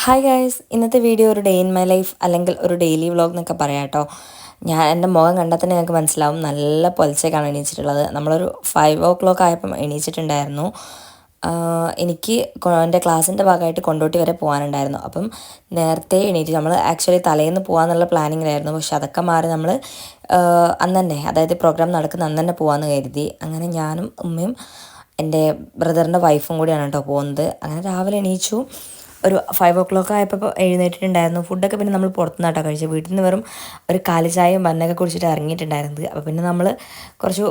Hi guys, ഇന്നത്തെ video ഒരു day in my life അല്ലെങ്കിൽ ഒരു ഡെയിലി വ്ളോഗ് എന്നൊക്കെ പറയാം കേട്ടോ. എൻ്റെ മുഖം കണ്ടാൽ തന്നെ നിങ്ങൾക്ക് മനസ്സിലാവും, നല്ല പൊലിച്ചേക്കാണ് എണീച്ചിട്ടുള്ളത്. നമ്മളൊരു 5 o'clock ആയപ്പം എണീച്ചിട്ടുണ്ടായിരുന്നു. എനിക്ക് എൻ്റെ ക്ലാസ്സിൻ്റെ ഭാഗമായിട്ട് കൊണ്ടോട്ടി വരെ പോകാനുണ്ടായിരുന്നു. അപ്പം നേരത്തെ എണീറ്റ് നമ്മൾ ആക്ച്വലി തലേന്ന് പോകാമെന്നുള്ള പ്ലാനിങ്ങിലായിരുന്നു. പക്ഷെ അതൊക്കെ മാറി നമ്മൾ അന്ന് തന്നെ, അതായത് പ്രോഗ്രാം നടക്കുന്ന അന്ന് തന്നെ പോകാമെന്ന് കരുതി. അങ്ങനെ ഞാനും ഉമ്മയും എൻ്റെ ബ്രദറിൻ്റെ വൈഫും കൂടിയാണ് കേട്ടോ പോകുന്നത്. അങ്ങനെ രാവിലെ എണീച്ചു. ഒരു 5 o'clock ആയപ്പോൾ എഴുന്നേറ്റിട്ടുണ്ടായിരുന്നു. ഫുഡൊക്കെ പിന്നെ നമ്മൾ പുറത്തുനിന്നാട്ടോ കഴിച്ചത്. വീട്ടിൽ നിന്ന് വെറും ഒരു കാലി ചായയും ബന്നൊക്കെ കുടിച്ചിട്ട് ഇറങ്ങിയിട്ടുണ്ടായിരുന്നത്. അപ്പോൾ പിന്നെ നമ്മൾ കുറച്ച്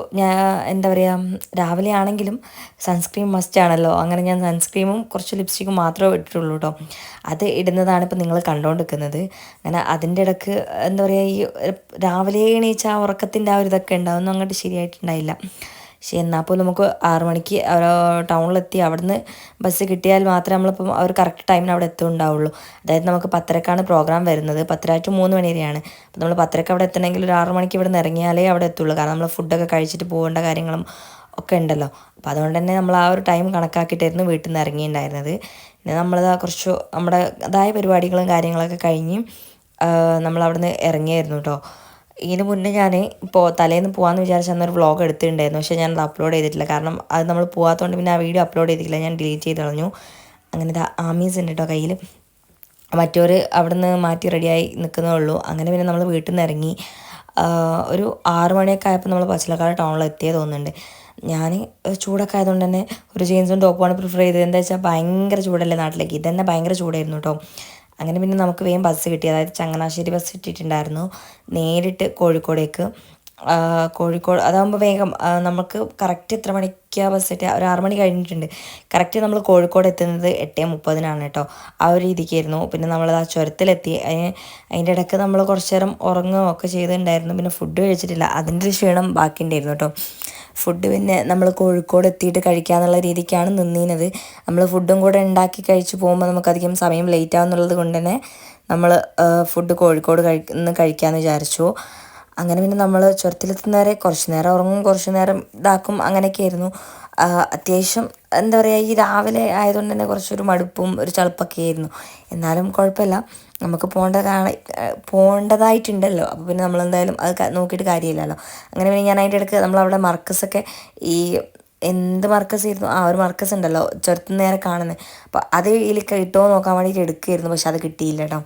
എന്താ പറയുക, രാവിലെ ആണെങ്കിലും സൺസ്ക്രീൻ മസ്റ്റ് ആണല്ലോ. അങ്ങനെ ഞാൻ സൺസ്ക്രീമും കുറച്ച് ലിപ്സ്റ്റിക്കും മാത്രമേ ഇട്ടിട്ടുള്ളൂ കേട്ടോ. അത് ഇടുന്നതാണ് ഇപ്പോൾ നിങ്ങൾ കണ്ടുകൊണ്ടിരിക്കുന്നത്. അങ്ങനെ അതിൻ്റെ ഇടയ്ക്ക് എന്താ പറയുക, ഈ രാവിലെ എണീച്ച ആ ഉറക്കത്തിൻ്റെ ആ ഒരു ഇതൊക്കെ ഉണ്ടാവുന്നു, അങ്ങോട്ട് ശരിയായിട്ടുണ്ടായില്ല. പക്ഷേ എന്നാൽ പോലും നമുക്ക് 6 മണിക്ക് ടൗണിലെത്തി അവിടുന്ന് ബസ് കിട്ടിയാൽ മാത്രമേ നമ്മളിപ്പം ഒരു കറക്റ്റ് ടൈമിന് അവിടെ എത്തുന്നുണ്ടാവുള്ളൂ. അതായത് നമുക്ക് 10:30ക്കാണ് പ്രോഗ്രാം വരുന്നത്, 10:30 to 3 മണി വരെയാണ്. അപ്പോൾ നമ്മൾ 10:30ക്ക് അവിടെ എത്തണമെങ്കിൽ ഒരു 6 മണിക്ക് ഇവിടെ നിന്ന് ഇറങ്ങിയാലേ അവിടെ എത്തുള്ളൂ. കാരണം നമ്മൾ ഫുഡൊക്കെ കഴിച്ചിട്ട് പോകേണ്ട കാര്യങ്ങളും ഒക്കെ ഉണ്ടല്ലോ. അപ്പോൾ അതുകൊണ്ട് തന്നെ നമ്മൾ ആ ഒരു ടൈം കണക്കാക്കിയിട്ടായിരുന്നു വീട്ടിൽ നിന്ന് ഇറങ്ങിയിട്ടുണ്ടായിരുന്നത്. പിന്നെ നമ്മളത് കുറച്ച് നമ്മുടെ അതായ പരിപാടികളും കാര്യങ്ങളൊക്കെ കഴിഞ്ഞ് നമ്മളവിടുന്ന് ഇറങ്ങിയായിരുന്നു കേട്ടോ. ഇതിന് മുന്നേ ഞാൻ ഇപ്പോൾ തലേന്ന് പോകാമെന്ന് വിചാരിച്ച അന്നൊരു വ്ളോഗ് എടുത്തിട്ടുണ്ടായിരുന്നു. പക്ഷേ ഞാനത് അപ്ലോഡ് ചെയ്തിട്ടില്ല. കാരണം അത് നമ്മൾ പോകാത്തതുകൊണ്ട് പിന്നെ ആ വീഡിയോ അപ്ലോഡ് ചെയ്തിട്ടില്ല, ഞാൻ ഡിലീറ്റ് ചെയ്ത് കളഞ്ഞു. അങ്ങനെ ഇത് ആമീസ് ഉണ്ട് കേട്ടോ കയ്യിൽ. മറ്റൊരു അവിടെ നിന്ന് മാറ്റി റെഡിയായി നിൽക്കുന്നേ ഉള്ളൂ. അങ്ങനെ പിന്നെ നമ്മൾ വീട്ടിൽ നിന്ന് ഇറങ്ങി. ഒരു 6 മണിയൊക്കെ ആയപ്പോൾ നമ്മൾ പച്ചിലക്കാട് ടൗണിൽ എത്തിയേ തോന്നുന്നുണ്ട്. ഞാൻ ചൂടൊക്കെ ആയതുകൊണ്ട് തന്നെ ഒരു ജീൻസും ടോപ്പുമാണ് പ്രിഫർ ചെയ്തത്. എന്താ വെച്ചാൽ ഭയങ്കര ചൂടല്ലേ നാട്ടിലേക്ക്, ഇതന്നെ ഭയങ്കര ചൂടായിരുന്നു കേട്ടോ. അങ്ങനെ പിന്നെ നമുക്ക് വേഗം ബസ് കിട്ടി. അതായത് ചങ്ങനാശ്ശേരി ബസ് കിട്ടിയിട്ടുണ്ടായിരുന്നു നേരിട്ട് കോഴിക്കോടേക്ക്. കോഴിക്കോട് അതാകുമ്പോൾ വേഗം നമുക്ക് കറക്റ്റ് എത്ര മണിക്കാണ് ബസ് കിട്ടിയ, ഒരു 6 മണി കഴിഞ്ഞിട്ടുണ്ട്. കറക്റ്റ് നമ്മൾ കോഴിക്കോട് എത്തുന്നത് 8:30 കേട്ടോ. ആ ഒരു രീതിക്കായിരുന്നു. പിന്നെ നമ്മൾ ആ ചുരത്തിലെത്തി. അതിൻ്റെ ഇടയ്ക്ക് നമ്മൾ കുറച്ച് നേരം ഉറങ്ങുകയോ ഒക്കെ ചെയ്തിട്ടുണ്ടായിരുന്നു. പിന്നെ ഫുഡ് കഴിച്ചിട്ടില്ല, അതിൻ്റെ ഒരു ക്ഷീണം ബാക്കിയുണ്ടായിരുന്നു കേട്ടോ. ഫുഡ് പിന്നെ നമ്മൾ കോഴിക്കോട് എത്തിയിട്ട് കഴിക്കാമെന്നുള്ള രീതിക്കാണ് നിന്നീനത്. നമ്മൾ ഫുഡും കൂടെ ഉണ്ടാക്കി കഴിച്ച് പോകുമ്പോൾ നമുക്കധികം സമയം ലേറ്റ് ആവുന്നുള്ളത് കൊണ്ട് തന്നെ നമ്മൾ ഫുഡ് കോഴിക്കോട് കഴിക്കാമെന്ന് വിചാരിച്ചു. അങ്ങനെ പിന്നെ നമ്മൾ ചുരത്തിലെത്തുന്നവരെ കുറച്ച് നേരം ഉറങ്ങും, കുറച്ച് നേരം ഇതാക്കും, അങ്ങനെയൊക്കെ ആയിരുന്നു. അത്യാവശ്യം എന്താ പറയുക, ഈ രാവിലെ ആയതുകൊണ്ട് തന്നെ കുറച്ചൊരു മടുപ്പും ഒരു ചളുപ്പൊക്കെ ആയിരുന്നു. എന്നാലും കുഴപ്പമില്ല, നമുക്ക് പോകേണ്ടതായിട്ടുണ്ടല്ലോ. അപ്പോൾ പിന്നെ നമ്മളെന്തായാലും അത് നോക്കിയിട്ട് കാര്യമില്ലല്ലോ. അങ്ങനെ പിന്നെ ഞാൻ അതിൻ്റെ ഇടയ്ക്ക് നമ്മളവിടെ മർക്കസൊക്കെ, ഈ എന്ത് മർക്കസ് ആയിരുന്നു, ഒരു മർക്കസ് ഉണ്ടല്ലോ ചുരത്തിന് നേരെ കാണുന്നത്, അപ്പോൾ അത് ഇതിലേക്ക് കിട്ടുമോ നോക്കാൻ വേണ്ടിയിട്ട് എടുക്കുമായിരുന്നു. പക്ഷെ അത് കിട്ടിയില്ല കേട്ടോ.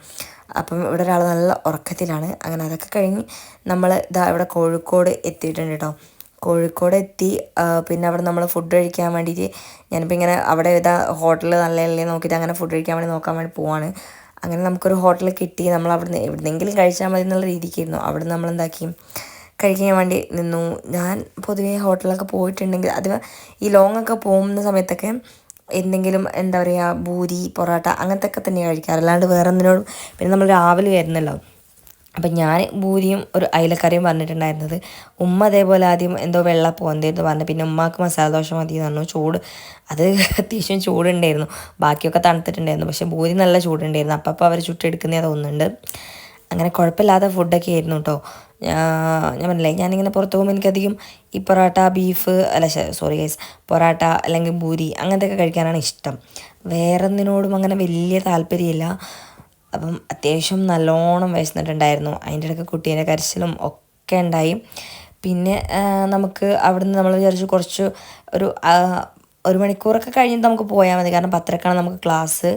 അപ്പം ഇവിടെ ഒരാൾ നല്ല ഉറക്കത്തിലാണ്. അങ്ങനെ അതൊക്കെ കഴിഞ്ഞ് നമ്മൾ ഇവിടെ കോഴിക്കോട് എത്തിയിട്ടുണ്ട് കേട്ടോ. കോഴിക്കോട് എത്തി. പിന്നെ അവിടെ നമ്മൾ ഫുഡ് കഴിക്കാൻ വേണ്ടിയിട്ട് ഞാനിപ്പോൾ ഇങ്ങനെ അവിടെ ഹോട്ടൽ നല്ലതല്ലേ നോക്കിയിട്ട് അങ്ങനെ ഫുഡ് കഴിക്കാൻ വേണ്ടി നോക്കാൻ വേണ്ടി പോവാണ്. അങ്ങനെ നമുക്കൊരു ഹോട്ടൽ കിട്ടി. നമ്മൾ അവിടുന്ന് എവിടെന്നെങ്കിലും കഴിച്ചാൽ മതി എന്നുള്ള രീതിക്കായിരുന്നു. അവിടെ നമ്മൾ എന്താക്കി കഴിക്കാൻ വേണ്ടി നിന്നു. ഞാൻ പൊതുവേ ഹോട്ടലൊക്കെ പോയിട്ടുണ്ടെങ്കിൽ അത് ഈ ലോങ്ങൊക്കെ പോകുന്ന സമയത്തൊക്കെ എന്തെങ്കിലും എന്താ പറയുക, പൂരി പൊറോട്ട അങ്ങനത്തെ ഒക്കെ തന്നെയാണ് കഴിക്കാറ്, അല്ലാണ്ട് വേറെ എന്തിനോടും. പിന്നെ നമ്മൾ രാവിലെ വരുന്നല്ലോ, അപ്പം ഞാൻ പൂരിയും ഒരു അയിലക്കറിയും പറഞ്ഞിട്ടുണ്ടായിരുന്നത്. ഉമ്മ അതേപോലെ ആദ്യം എന്തോ വെള്ളപ്പോ എന്തായിരുന്നു പറഞ്ഞു. പിന്നെ ഉമ്മാക്ക് മസാല ദോശ മതി എന്ന് പറഞ്ഞു. ചൂട് അത് അത്യാവശ്യം ചൂടുണ്ടായിരുന്നു, ബാക്കിയൊക്കെ തണുത്തിട്ടുണ്ടായിരുന്നു. പക്ഷേ പൂരി നല്ല ചൂടുണ്ടായിരുന്നു. അപ്പം അവർ ചുട്ടെടുക്കുന്നേ തോന്നുന്നുണ്ട്. അങ്ങനെ കുഴപ്പമില്ലാത്ത ഫുഡൊക്കെ ആയിരുന്നു കേട്ടോ. ഞാൻ പറഞ്ഞില്ലേ, ഞാനിങ്ങനെ പുറത്ത് പോകുമ്പോൾ എനിക്കധികം ഈ parotta beef sorry guys, parotta അല്ലെങ്കിൽ പൂരി അങ്ങനത്തെയൊക്കെ കഴിക്കാനാണ് ഇഷ്ടം. വേറെ ഒന്നിനോടും അങ്ങനെ വലിയ താല്പര്യമില്ല. അപ്പം അത്യാവശ്യം നല്ലോണം വിശന്നിട്ടുണ്ടായിരുന്നു. അതിൻ്റെ ഇടയ്ക്ക് കുട്ടീൻ്റെ കരച്ചിലും ഒക്കെ ഉണ്ടായി. പിന്നെ നമുക്ക് അവിടുന്ന് നമ്മൾ വിചാരിച്ചു കുറച്ച് ഒരു മണിക്കൂറൊക്കെ കഴിഞ്ഞിട്ട് നമുക്ക് പോയാൽ മതി, കാരണം 10:30ക്കാണ് നമുക്ക് ക്ലാസ്.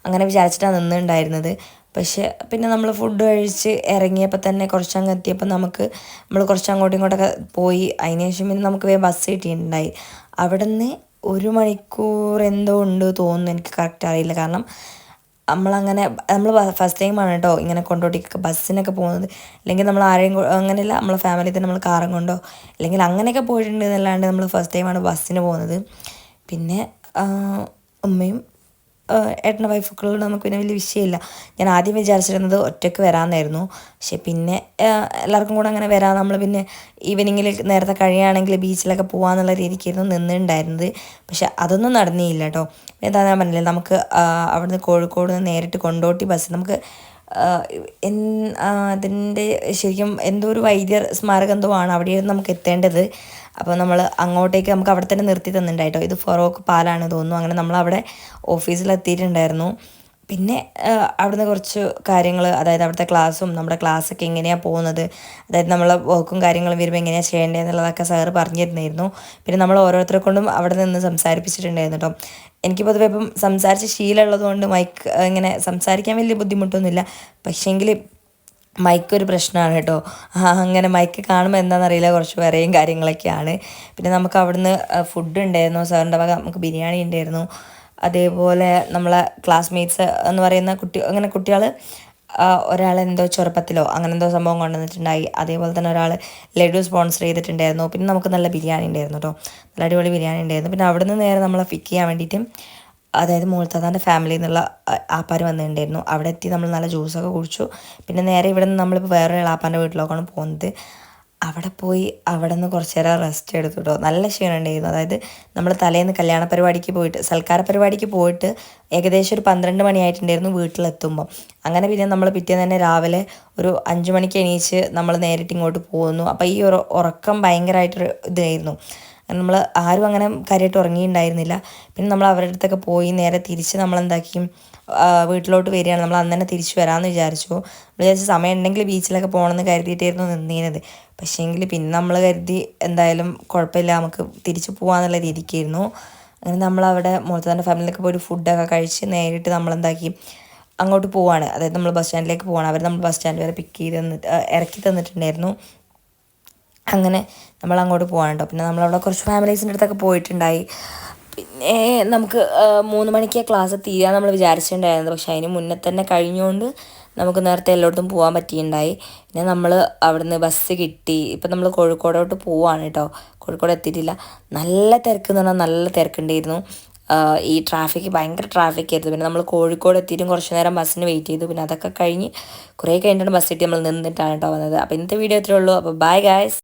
അങ്ങനെ വിചാരിച്ചിട്ടാണ് നിന്നുണ്ടായിരുന്നത്. പക്ഷേ പിന്നെ നമ്മൾ ഫുഡ് കഴിച്ച് ഇറങ്ങിയപ്പോൾ തന്നെ കുറച്ചങ്ങ് എത്തിയപ്പോൾ നമ്മൾ കുറച്ച് അങ്ങോട്ടും ഇങ്ങോട്ടൊക്കെ പോയി. അതിന് ശേഷം പിന്നെ നമുക്ക് വേഗം ബസ് കിട്ടിയിട്ടുണ്ടായി. അവിടെ നിന്ന് 1 മണിക്കൂർ എന്തോ ഉണ്ട് തോന്നുന്നു, എനിക്ക് കറക്റ്റ് അറിയില്ല. കാരണം നമ്മൾ ഫസ്റ്റ് ടൈമാണ് കേട്ടോ ഇങ്ങനെ കൊണ്ടോട്ടിക്കൊക്കെ ബസ്സിനൊക്കെ പോകുന്നത്. അല്ലെങ്കിൽ നമ്മൾ ആരെയും അങ്ങനെയല്ല, നമ്മളെ ഫാമിലി തന്നെ നമ്മൾ കാറും കൊണ്ടോ അല്ലെങ്കിൽ അങ്ങനെയൊക്കെ പോയിട്ടുണ്ട് എന്നല്ലാണ്ട് നമ്മൾ ഫസ്റ്റ് ടൈമാണ് ബസ്സിന് പോകുന്നത്. പിന്നെ ഉമ്മയും ഏട്ടൻ്റെ വൈഫൊക്കെ ഉള്ളത് നമുക്ക് പിന്നെ വലിയ വിഷയമില്ല. ഞാൻ ആദ്യം വിചാരിച്ചിരുന്നത് ഒറ്റയ്ക്ക് വരാമെന്നായിരുന്നു. പക്ഷെ പിന്നെ എല്ലാവർക്കും കൂടെ അങ്ങനെ വരാം, നമ്മൾ പിന്നെ ഈവനിങ്ങിൽ നേരത്തെ കഴിയുകയാണെങ്കിൽ ബീച്ചിലൊക്കെ പോകാമെന്നുള്ള രീതിക്കായിരുന്നു നിന്നിട്ടുണ്ടായിരുന്നത്. പക്ഷെ അതൊന്നും നടന്നില്ല കേട്ടോ. എന്താ ഞാൻ പറഞ്ഞില്ലേ, നമുക്ക് അവിടുന്ന് കോഴിക്കോട് നിന്ന് നേരിട്ട് കൊണ്ടോട്ടി ബസ് നമുക്ക് അതിൻ്റെ ശരിക്കും എന്തോ ഒരു വൈദ്യർ സ്മാരകം എന്തോ ആണ് അവിടെയായിരുന്നു നമുക്ക് എത്തേണ്ടത്. അപ്പോൾ നമ്മൾ അങ്ങോട്ടേക്ക് നമുക്ക് അവിടെ തന്നെ നിർത്തി തന്നിട്ടുണ്ടായിട്ടോ. ഇത് ഫറോക്ക് പാലാണ് തോന്നുന്നു. അങ്ങനെ നമ്മളവിടെ ഓഫീസിലെത്തിയിട്ടുണ്ടായിരുന്നു. പിന്നെ അവിടുന്ന് കുറച്ച് കാര്യങ്ങൾ, അതായത് അവിടുത്തെ ക്ലാസ്സും നമ്മുടെ ക്ലാസ്സൊക്കെ എങ്ങനെയാണ് പോകുന്നത്, അതായത് നമ്മളെ വർക്കും കാര്യങ്ങളും വരുമ്പോൾ എങ്ങനെയാണ് ചെയ്യേണ്ടത് എന്നുള്ളതൊക്കെ സാറ് പറഞ്ഞു തരുന്നായിരുന്നു. പിന്നെ നമ്മൾ ഓരോരുത്തരെ കൊണ്ടും അവിടെ നിന്ന് സംസാരിപ്പിച്ചിട്ടുണ്ടായിരുന്നു കേട്ടോ. എനിക്ക് പൊതുവെ ഇപ്പം സംസാരിച്ച് ശീലമുള്ളത് കൊണ്ട് മൈക്ക് ഇങ്ങനെ സംസാരിക്കാൻ വലിയ ബുദ്ധിമുട്ടൊന്നുമില്ല. പക്ഷേങ്കിൽ മൈക്ക് ഒരു പ്രശ്നമാണ് കേട്ടോ. അങ്ങനെ മൈക്ക് കാണുമ്പോൾ എന്താണെന്നറിയില്ല, കുറച്ച് വിറയും കാര്യങ്ങളൊക്കെയാണ്. പിന്നെ നമുക്ക് അവിടുന്ന് ഫുഡ് ഉണ്ടായിരുന്നു, സാറിൻ്റെ വക നമുക്ക് ബിരിയാണി ഉണ്ടായിരുന്നു. അതേപോലെ നമ്മളെ ക്ലാസ്മേറ്റ്സ് എന്ന് പറയുന്ന അങ്ങനെ കുട്ടികൾ ഒരാൾ എന്തോ ചെറുപ്പത്തിലോ അങ്ങനെ എന്തോ സംഭവം കൊണ്ടുവന്നിട്ടുണ്ടായി. അതേപോലെ തന്നെ ഒരാൾ ലഡു സ്പോൺസർ ചെയ്തിട്ടുണ്ടായിരുന്നു. പിന്നെ നമുക്ക് നല്ല ബിരിയാണി ഉണ്ടായിരുന്നു കേട്ടോ, നല്ല അടിപൊളി ബിരിയാണി ഉണ്ടായിരുന്നു. പിന്നെ അവിടുന്ന് നേരെ നമ്മളെ പിക്ക് ചെയ്യാൻ വേണ്ടിയിട്ട്, അതായത് മൂൾത്താത്താൻ്റെ ഫാമിലിയിൽ നിന്നുള്ള ആപ്പാർ വന്നിട്ടുണ്ടായിരുന്നു. അവിടെ എത്തി നമ്മൾ നല്ല ജ്യൂസൊക്കെ കുടിച്ചു. പിന്നെ നേരെ ഇവിടെ നിന്ന് നമ്മളിപ്പോൾ വേറൊരു ആപ്പാൻ്റെ വീട്ടിലേക്കാണ് പോകുന്നത്. അവിടെ പോയി അവിടെ നിന്ന് കുറച്ച് നേരം റെസ്റ്റ് എടുത്തു കേട്ടോ. നല്ല ക്ഷീണം ഉണ്ടായിരുന്നു. അതായത് നമ്മൾ തലേന്ന് കല്യാണ പരിപാടിക്ക് പോയിട്ട്, സൽക്കാര പരിപാടിക്ക് പോയിട്ട് ഏകദേശം ഒരു 12 മണിയായിട്ടുണ്ടായിരുന്നു വീട്ടിലെത്തുമ്പോൾ. അങ്ങനെ പിന്നെ നമ്മൾ പിറ്റേന്ന് തന്നെ രാവിലെ ഒരു 5 മണിക്ക് എണീച്ച് നമ്മൾ നേരിട്ട് ഇങ്ങോട്ട് പോകുന്നു. അപ്പോൾ ഈ ഒരു ഉറക്കം ഭയങ്കരമായിട്ടൊരു ഇതായിരുന്നു. നമ്മൾ ആരും അങ്ങനെ കാര്യമായിട്ട് ഉറങ്ങിയിട്ടുണ്ടായിരുന്നില്ല. പിന്നെ നമ്മൾ അവരുടെ അടുത്തൊക്കെ പോയി നേരെ തിരിച്ച് നമ്മളെന്താക്കി വീട്ടിലോട്ട് വരികയാണ്. നമ്മൾ അന്ന് തന്നെ തിരിച്ച് വരാമെന്ന് വിചാരിച്ചു. നമ്മൾ വിചാരിച്ച സമയം ഉണ്ടെങ്കിൽ ബീച്ചിലൊക്കെ പോകണമെന്ന് കരുതിയിട്ടായിരുന്നു നിന്നീനത്. പക്ഷേങ്കിൽ പിന്നെ നമ്മൾ കരുതി എന്തായാലും കുഴപ്പമില്ല, നമുക്ക് തിരിച്ച് പോകാമെന്നുള്ള രീതിക്കായിരുന്നു. അങ്ങനെ നമ്മളവിടെ മൂത്തൻ്റെ ഫാമിലിയിലൊക്കെ പോയി ഫുഡൊക്കെ കഴിച്ച് നേരിട്ട് നമ്മളെന്താക്കി അങ്ങോട്ട് പോവാണ്. അതായത് നമ്മൾ ബസ് സ്റ്റാൻഡിലേക്ക് പോവാണ്. അവർ നമ്മൾ ബസ് സ്റ്റാൻഡ് വരെ പിക്ക് ചെയ്ത് ഇറക്കി തന്നിട്ടുണ്ടായിരുന്നു. അങ്ങനെ നമ്മൾ അങ്ങോട്ട് പോകാനുണ്ടോ. പിന്നെ നമ്മളവിടെ കുറച്ച് ഫാമിലീസിൻ്റെ അടുത്തൊക്കെ പോയിട്ടുണ്ടായി. പിന്നെ നമുക്ക് 3 മണിക്ക് ക്ലാസ് തീരാൻ നമ്മൾ വിചാരിച്ചിട്ടുണ്ടായിരുന്നത്. പക്ഷേ അതിന് മുന്നേ തന്നെ കഴിഞ്ഞുകൊണ്ട് നമുക്ക് നേരത്തെ എല്ലായിടത്തും പോകാൻ പറ്റിയിട്ടുണ്ടായി. പിന്നെ നമ്മൾ അവിടുന്ന് ബസ് കിട്ടി. ഇപ്പം നമ്മൾ കോഴിക്കോടോട്ട് പോവാണ് കേട്ടോ. കോഴിക്കോട് എത്തിയിട്ടില്ല. നല്ല തിരക്ക് എന്ന് പറഞ്ഞാൽ നല്ല തിരക്കുണ്ടായിരുന്നു. ഈ ട്രാഫിക് ഭയങ്കര ട്രാഫിക്കായിരുന്നു. പിന്നെ നമ്മൾ കോഴിക്കോട് എത്തിയിട്ടും കുറച്ച് നേരം ബസ്സിന് വെയിറ്റ് ചെയ്തു. പിന്നെ അതൊക്കെ കഴിഞ്ഞ് കുറേ കഴിഞ്ഞിട്ടാണ് ബസ് കിട്ടി നമ്മൾ നിന്നിട്ടാണ് കേട്ടോ വന്നത്. അപ്പോൾ ഇന്നത്തെ വീഡിയോ ഇത്രയേ ഉള്ളൂ. അപ്പോൾ ബൈ ഗായ്സ്.